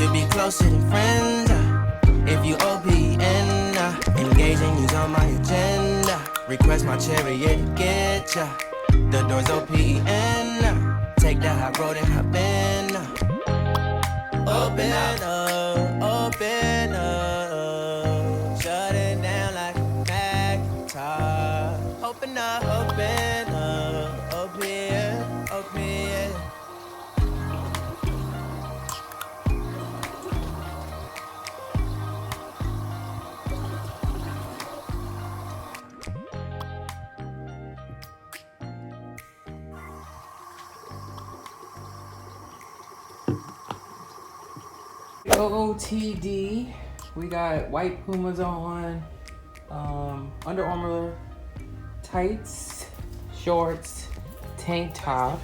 should be closer than friends. If you OPN, engaging you's on my agenda. Request my chariot to get ya. The door's OPN. Take the high road and hop in. Open up, open up. Shut it down like a Macintosh. Open up, open up. Open, open. OOTD. We got white Pumas on, Under Armour tights, shorts, tank top.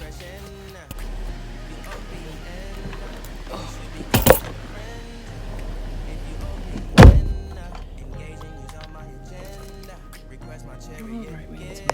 Alright, we need some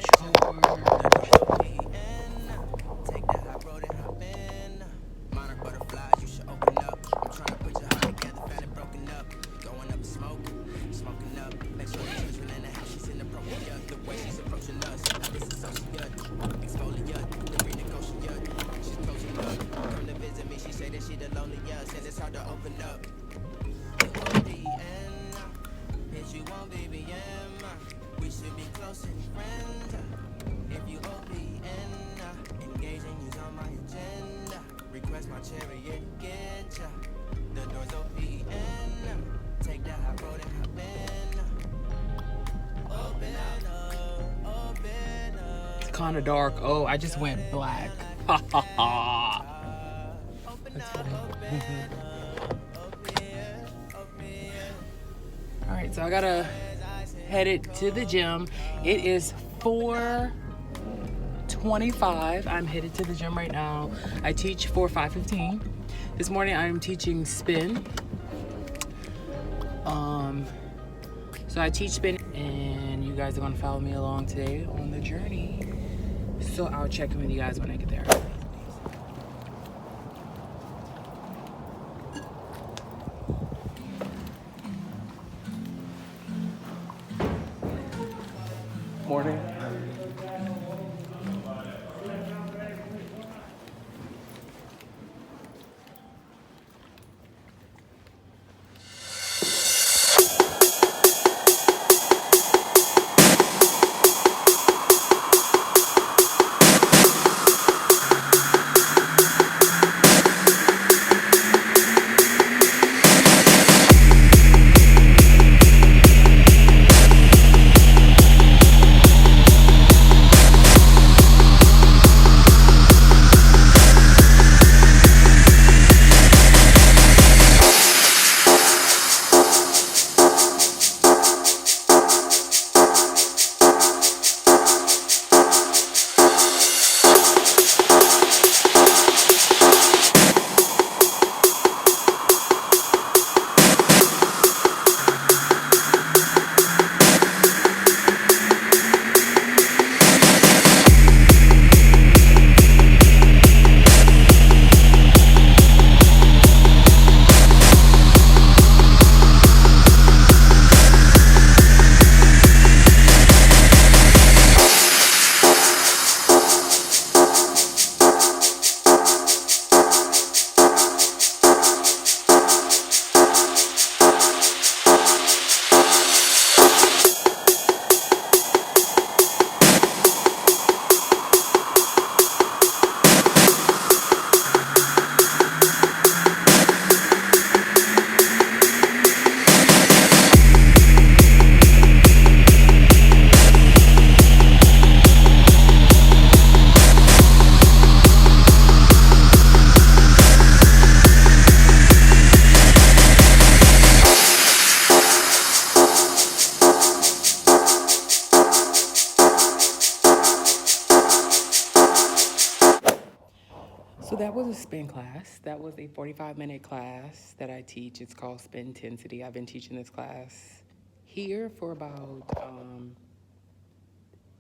we should be close and friends. If you OPN, engaging you's on my agenda. Request my chariot to get ya. The door's OPN. Take the high road and hop in. Open up, open up. It's kind of dark. Oh, I just went black. Ha ha ha. That's funny. All right, so I gotta head it to the gym. It is 4:25. I'm headed to the gym right now. I teach for 5:15. This morning I'm teaching spin. So I teach spin, and you guys are gonna follow me along today on the journey. So I'll check in with you guys when I get there. Morning. So that was a spin class. That was a 45-minute class that I teach. It's called Spin Intensity. I've been teaching this class here for about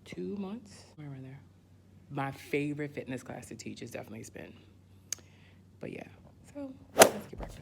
2 months, somewhere around there. My favorite fitness class to teach is definitely spin. But yeah, so let's get breakfast.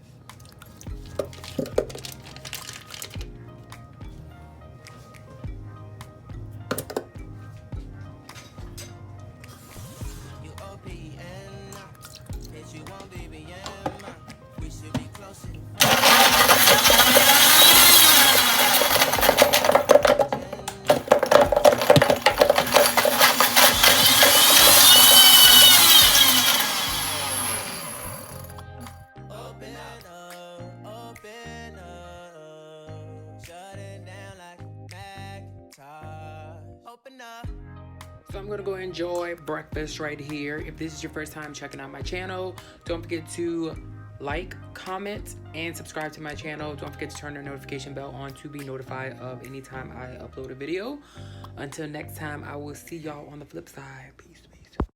So I'm gonna go enjoy breakfast right here. If this is your first time checking out my channel, don't forget to like, comment, and subscribe to my channel. Don't forget to turn the notification bell on to be notified of anytime I upload a video. Until next time, I will see y'all on the flip side. Peace.